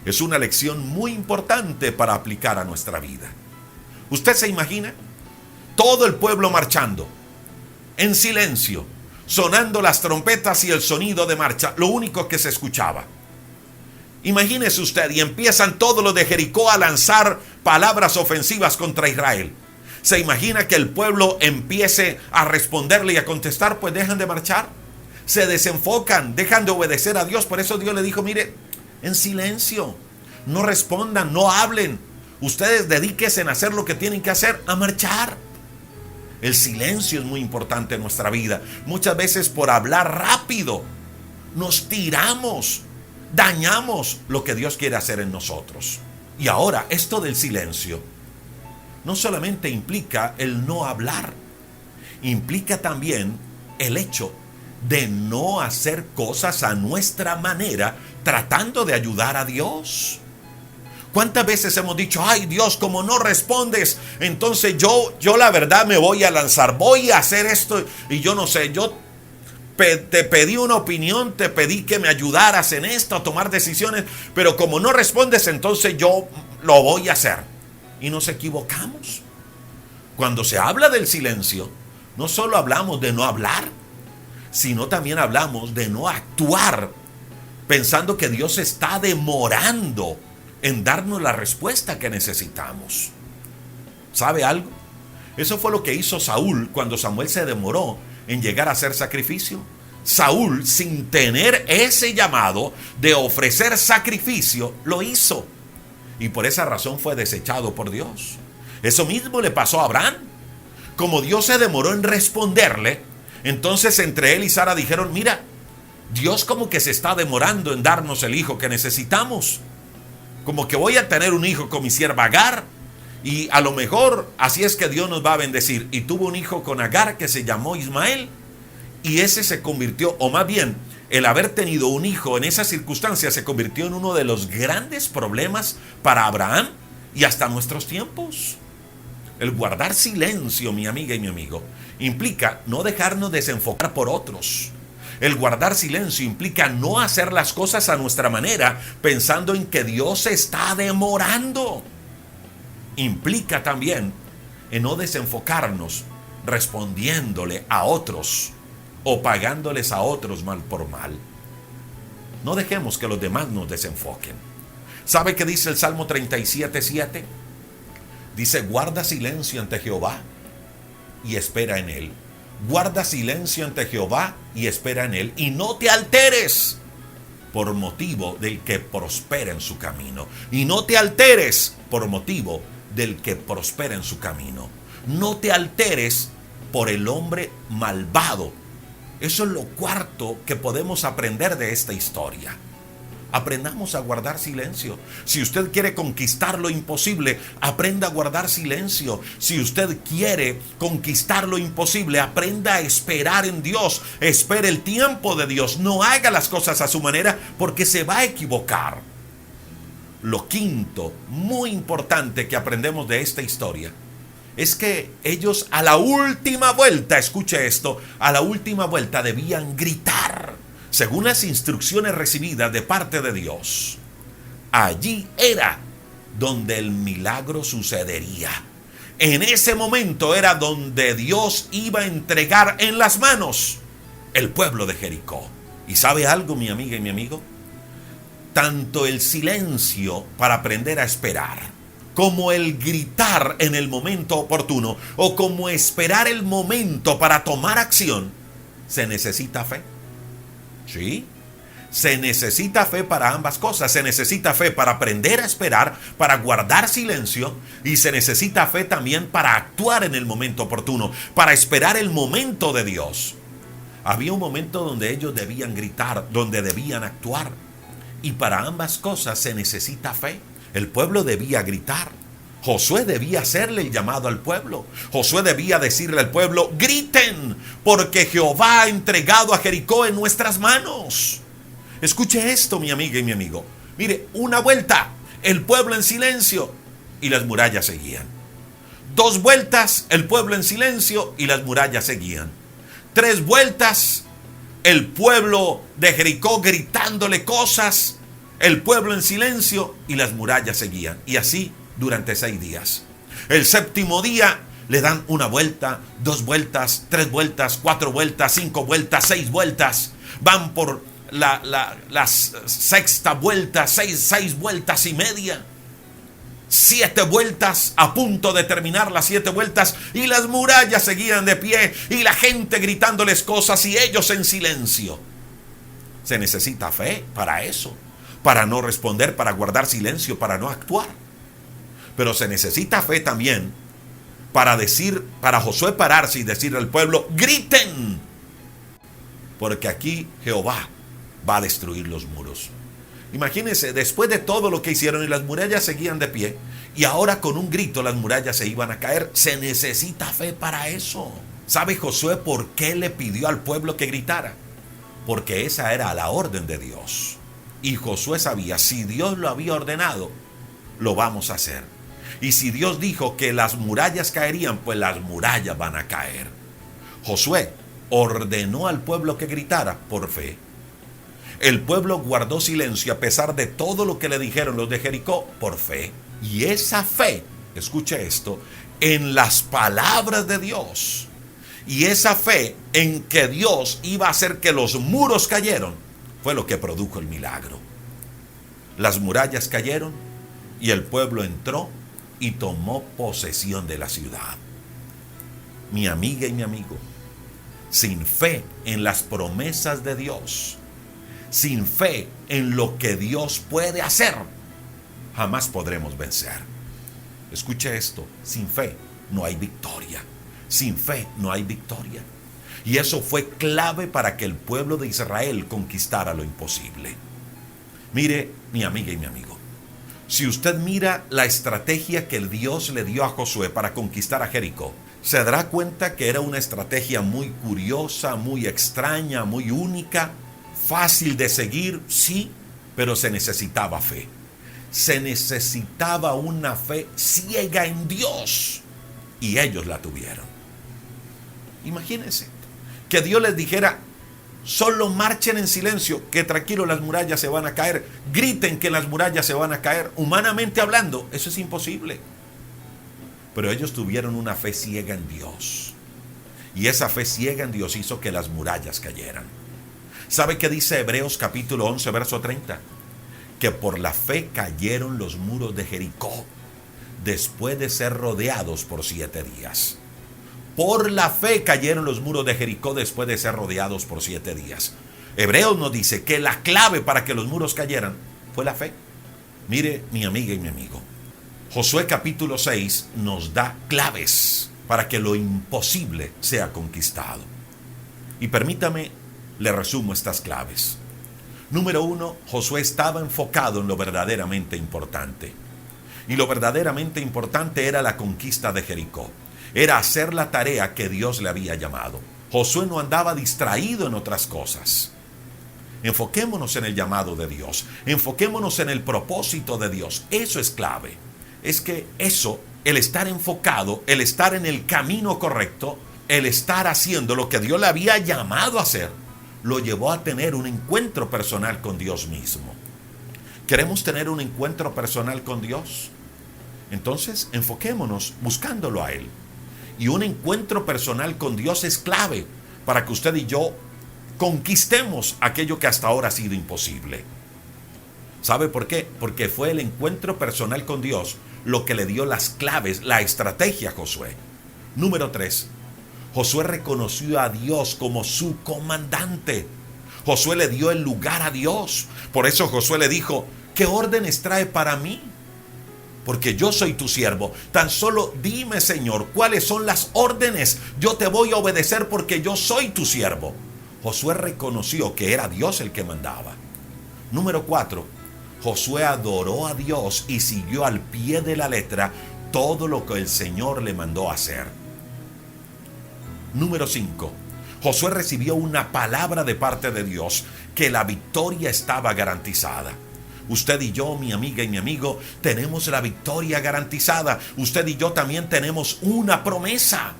es una lección muy importante para aplicar a nuestra vida. ¿Usted se imagina? Todo el pueblo marchando, en silencio, sonando las trompetas y el sonido de marcha, lo único que se escuchaba. Imagínese usted, y empiezan todos los de Jericó a lanzar palabras ofensivas contra Israel. ¿Se imagina que el pueblo empiece a responderle y a contestar? Pues dejan de marchar, se desenfocan, dejan de obedecer a Dios. Por eso Dios le dijo, mire, en silencio, no respondan, no hablen. Ustedes dedíquense a hacer lo que tienen que hacer, a marchar. El silencio es muy importante en nuestra vida. Muchas veces por hablar rápido nos tiramos, dañamos lo que Dios quiere hacer en nosotros. Y ahora, esto del silencio no solamente implica el no hablar, implica también el hecho de no hacer cosas a nuestra manera, tratando de ayudar a Dios. ¿Cuántas veces hemos dicho, ay Dios, como no respondes, entonces yo la verdad me voy a lanzar, voy a hacer esto, y yo no sé, yo te pedí una opinión, te pedí que me ayudaras en esto, a tomar decisiones, pero como no respondes, entonces yo lo voy a hacer. Y nos equivocamos. Cuando se habla del silencio, no solo hablamos de no hablar, sino también hablamos de no actuar, pensando que Dios está demorando en darnos la respuesta que necesitamos. ¿Sabe algo? Eso fue lo que hizo Saúl cuando Samuel se demoró en llegar a hacer sacrificio. Saúl, sin tener ese llamado de ofrecer sacrificio, lo hizo. Y por esa razón fue desechado por Dios. Eso mismo le pasó a Abraham. Como Dios se demoró en responderle, entonces entre él y Sara dijeron, mira, Dios como que se está demorando en darnos el hijo que necesitamos. Como que voy a tener un hijo con mi sierva Agar, y a lo mejor así es que Dios nos va a bendecir. Y tuvo un hijo con Agar que se llamó Ismael, y ese se convirtió, o más bien, el haber tenido un hijo en esas circunstancias se convirtió en uno de los grandes problemas para Abraham y hasta nuestros tiempos. El guardar silencio, mi amiga y mi amigo, implica no dejarnos desenfocar por otros. El guardar silencio implica no hacer las cosas a nuestra manera, pensando en que Dios se está demorando. Implica también en no desenfocarnos respondiéndole a otros o pagándoles a otros mal por mal. No dejemos que los demás nos desenfoquen. ¿Sabe qué dice el Salmo 37:7? Dice, guarda silencio ante Jehová y espera en él. Guarda silencio ante Jehová y espera en él, y no te alteres por motivo del que prospera en su camino. Y no te alteres por motivo del que prospera en su camino. No te alteres por el hombre malvado. Eso es lo cuarto que podemos aprender de esta historia. Aprendamos a guardar silencio. Si usted quiere conquistar lo imposible, aprenda a guardar silencio. Si usted quiere conquistar lo imposible, aprenda a esperar en Dios. Espere el tiempo de Dios. No haga las cosas a su manera, porque se va a equivocar. Lo quinto, muy importante que aprendemos de esta historia, es que ellos a la última vuelta, escuche esto, a la última vuelta debían gritar, según las instrucciones recibidas de parte de Dios. Allí era donde el milagro sucedería. En ese momento era donde Dios iba a entregar en las manos el pueblo de Jericó. ¿Y sabe algo, mi amiga y mi amigo? Tanto el silencio para aprender a esperar, como el gritar en el momento oportuno, o como esperar el momento para tomar acción, se necesita fe. ¿Sí? Se necesita fe para ambas cosas. Se necesita fe para aprender a esperar, para guardar silencio, y se necesita fe también para actuar en el momento oportuno, para esperar el momento de Dios. Había un momento donde ellos debían gritar, donde debían actuar, y para ambas cosas se necesita fe. El pueblo debía gritar. Josué debía hacerle el llamado al pueblo. Josué debía decirle al pueblo, griten, porque Jehová ha entregado a Jericó en nuestras manos. Escuche esto, mi amiga y mi amigo. Mire, una vuelta, el pueblo en silencio y las murallas seguían. 2 vueltas, el pueblo en silencio y las murallas seguían. 3 vueltas, el pueblo de Jericó gritándole cosas, el pueblo en silencio y las murallas seguían. Y así durante 6 días. El séptimo día le dan una vuelta, 2 vueltas, 3 vueltas, 4 vueltas, 5 vueltas, 6 vueltas. Van por la sexta vuelta, 6 vueltas y media. 7 vueltas, a punto de terminar las 7 vueltas, y las murallas seguían de pie y la gente gritándoles cosas y ellos en silencio. Se necesita fe para eso, para no responder, para guardar silencio, para no actuar. Pero se necesita fe también para Josué pararse y decirle al pueblo: griten, porque aquí Jehová va a destruir los muros. Imagínense, después de todo lo que hicieron y las murallas seguían de pie, y ahora con un grito las murallas se iban a caer. Se necesita fe para eso. ¿Sabe Josué por qué le pidió al pueblo que gritara? Porque esa era la orden de Dios. Y Josué sabía, si Dios lo había ordenado, lo vamos a hacer. Y si Dios dijo que las murallas caerían, pues las murallas van a caer. Josué ordenó al pueblo que gritara por fe. El pueblo guardó silencio a pesar de todo lo que le dijeron los de Jericó por fe. Y esa fe, escuche esto, en las palabras de Dios, y esa fe en que Dios iba a hacer que los muros cayeran, fue lo que produjo el milagro. Las murallas cayeron y el pueblo entró y tomó posesión de la ciudad. Mi amiga y mi amigo, sin fe en las promesas de Dios, sin fe en lo que Dios puede hacer, jamás podremos vencer. Escuche esto, sin fe no hay victoria. Sin fe no hay victoria. Y eso fue clave para que el pueblo de Israel conquistara lo imposible. Mire, mi amiga y mi amigo, si usted mira la estrategia que el Dios le dio a Josué para conquistar a Jericó, se dará cuenta que era una estrategia muy curiosa, muy extraña, muy única, fácil de seguir, sí, pero se necesitaba fe. Se necesitaba una fe ciega en Dios, y ellos la tuvieron. Imagínense que Dios les dijera: solo marchen en silencio, que tranquilo, las murallas se van a caer. Griten que las murallas se van a caer. Humanamente hablando, eso es imposible. Pero ellos tuvieron una fe ciega en Dios, y esa fe ciega en Dios hizo que las murallas cayeran. ¿Sabe qué dice Hebreos capítulo 11, verso 30? Que por la fe cayeron los muros de Jericó después de ser rodeados por 7 días. Por la fe cayeron los muros de Jericó después de ser rodeados por 7 días. Hebreos nos dice que la clave para que los muros cayeran fue la fe. Mire, mi amiga y mi amigo, Josué capítulo 6 nos da claves para que lo imposible sea conquistado. Y permítame, le resumo estas claves. Número 1, Josué estaba enfocado en lo verdaderamente importante. Y lo verdaderamente importante era la conquista de Jericó. Era hacer la tarea que Dios le había llamado. Josué no andaba distraído en otras cosas. Enfoquémonos en el llamado de Dios. Enfoquémonos en el propósito de Dios. Eso es clave. Es que eso, el estar enfocado, el estar en el camino correcto, el estar haciendo lo que Dios le había llamado a hacer, lo llevó a tener un encuentro personal con Dios mismo. ¿Queremos tener un encuentro personal con Dios? Entonces, enfoquémonos buscándolo a Él. Y un encuentro personal con Dios es clave para que usted y yo conquistemos aquello que hasta ahora ha sido imposible. ¿Sabe por qué? Porque fue el encuentro personal con Dios lo que le dio las claves, la estrategia a Josué. Número 3. Josué reconoció a Dios como su comandante. Josué le dio el lugar a Dios. Por eso Josué le dijo: ¿qué órdenes trae para mí? Porque yo soy tu siervo. Tan solo dime, Señor, cuáles son las órdenes. Yo te voy a obedecer porque yo soy tu siervo. Josué reconoció que era Dios el que mandaba. Número 4. Josué adoró a Dios y siguió al pie de la letra todo lo que el Señor le mandó hacer. Número 5. Josué recibió una palabra de parte de Dios que la victoria estaba garantizada. Usted y yo, mi amiga y mi amigo, tenemos la victoria garantizada. Usted y yo también tenemos una promesa.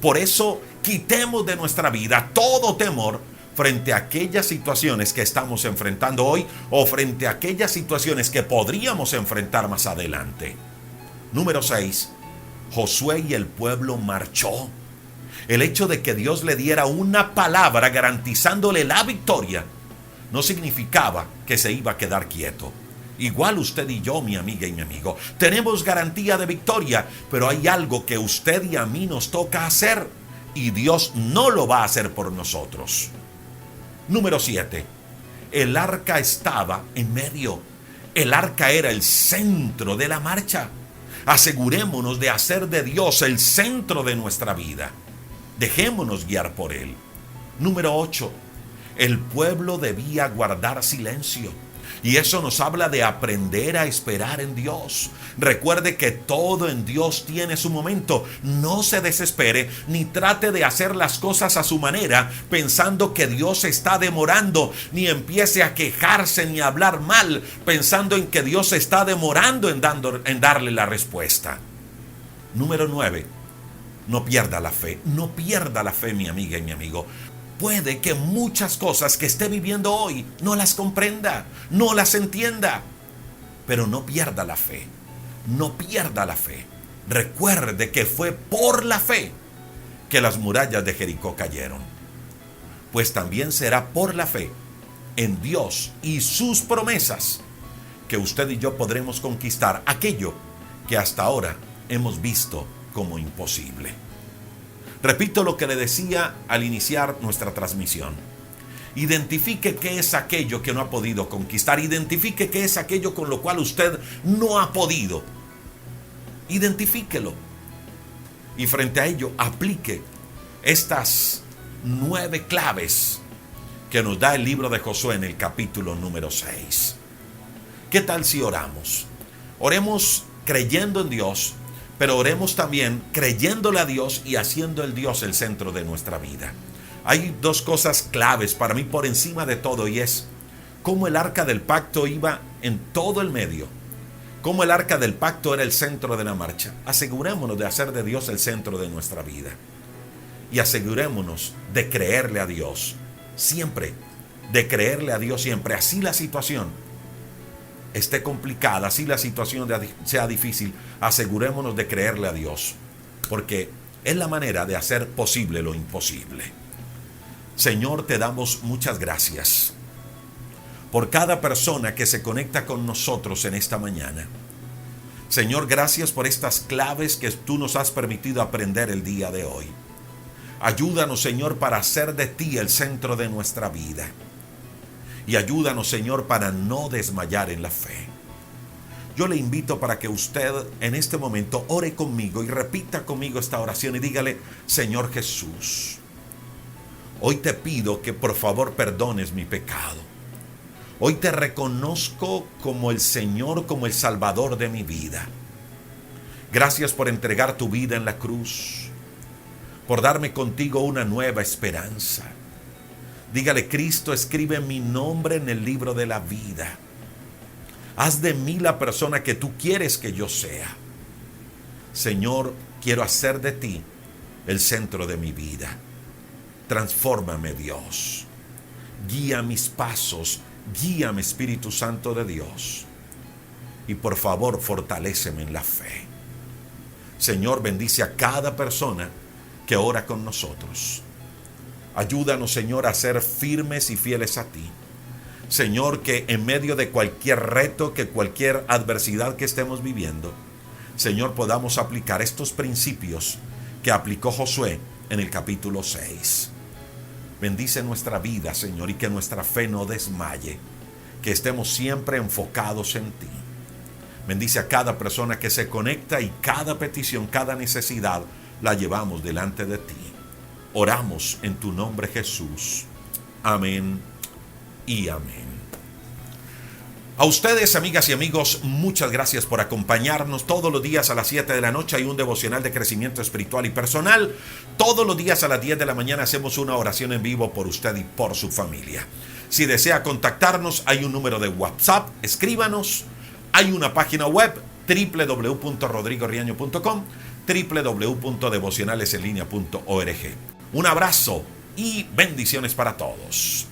Por eso, quitemos de nuestra vida todo temor frente a aquellas situaciones que estamos enfrentando hoy o frente a aquellas situaciones que podríamos enfrentar más adelante. Número 6. Josué y el pueblo marchó. El hecho de que Dios le diera una palabra garantizándole la victoria no significaba que se iba a quedar quieto. Igual usted y yo, mi amiga y mi amigo, tenemos garantía de victoria, pero hay algo que usted y a mí nos toca hacer y Dios no lo va a hacer por nosotros. Número 7. El arca estaba en medio. El arca era el centro de la marcha. Asegurémonos de hacer de Dios el centro de nuestra vida. Dejémonos guiar por Él. Número 8. El pueblo debía guardar silencio. Y eso nos habla de aprender a esperar en Dios. Recuerde que todo en Dios tiene su momento. No se desespere ni trate de hacer las cosas a su manera pensando que Dios está demorando, ni empiece a quejarse ni a hablar mal pensando en que Dios está demorando en darle la respuesta. Número 9. No pierda la fe. No pierda la fe, mi amiga y mi amigo. Puede que muchas cosas que esté viviendo hoy no las comprenda, no las entienda, pero no pierda la fe, no pierda la fe. Recuerde que fue por la fe que las murallas de Jericó cayeron, pues también será por la fe en Dios y sus promesas que usted y yo podremos conquistar aquello que hasta ahora hemos visto como imposible. Repito lo que le decía al iniciar nuestra transmisión. Identifique qué es aquello que no ha podido conquistar. Identifique qué es aquello con lo cual usted no ha podido. Identifíquelo. Y frente a ello, aplique estas 9 claves que nos da el libro de Josué en el capítulo número 6. ¿Qué tal si oramos? Oremos creyendo en Dios, pero oremos también creyéndole a Dios y haciendo el Dios el centro de nuestra vida. Hay 2 cosas claves para mí por encima de todo, y es cómo el arca del pacto iba en todo el medio, cómo el arca del pacto era el centro de la marcha. Asegurémonos de hacer de Dios el centro de nuestra vida y asegurémonos de creerle a Dios siempre, de creerle a Dios siempre. Así la situación esté complicada, así la situación sea difícil, asegurémonos de creerle a Dios, porque es la manera de hacer posible lo imposible. Señor, te damos muchas gracias por cada persona que se conecta con nosotros en esta mañana. Señor, gracias por estas claves que tú nos has permitido aprender el día de hoy. Ayúdanos, Señor, para hacer de ti el centro de nuestra vida. Y ayúdanos, Señor, para no desmayar en la fe. Yo le invito para que usted en este momento ore conmigo y repita conmigo esta oración y dígale: Señor Jesús, hoy te pido que por favor perdones mi pecado. Hoy te reconozco como el Señor, como el Salvador de mi vida. Gracias por entregar tu vida en la cruz, por darme contigo una nueva esperanza. Dígale: Cristo, escribe mi nombre en el libro de la vida. Haz de mí la persona que tú quieres que yo sea. Señor, quiero hacer de ti el centro de mi vida. Transfórmame, Dios. Guía mis pasos. Guíame, Espíritu Santo de Dios. Y por favor, fortaléceme en la fe. Señor, bendice a cada persona que ora con nosotros. Ayúdanos, Señor, a ser firmes y fieles a ti. Señor, que en medio de cualquier reto, que cualquier adversidad que estemos viviendo, Señor, podamos aplicar estos principios que aplicó Josué en el capítulo 6. Bendice nuestra vida, Señor, y que nuestra fe no desmaye, que estemos siempre enfocados en ti. Bendice a cada persona que se conecta y cada petición, cada necesidad la llevamos delante de ti. Oramos en tu nombre, Jesús. Amén y amén. A ustedes, amigas y amigos, muchas gracias por acompañarnos. Todos los días a las 7 de la noche hay un devocional de crecimiento espiritual y personal. Todos los días a las 10 de la mañana hacemos una oración en vivo por usted y por su familia. Si desea contactarnos, hay un número de WhatsApp. Escríbanos. Hay una página web, www.rodrigoriaño.com, www.devocionalesenlinea.org. Un abrazo y bendiciones para todos.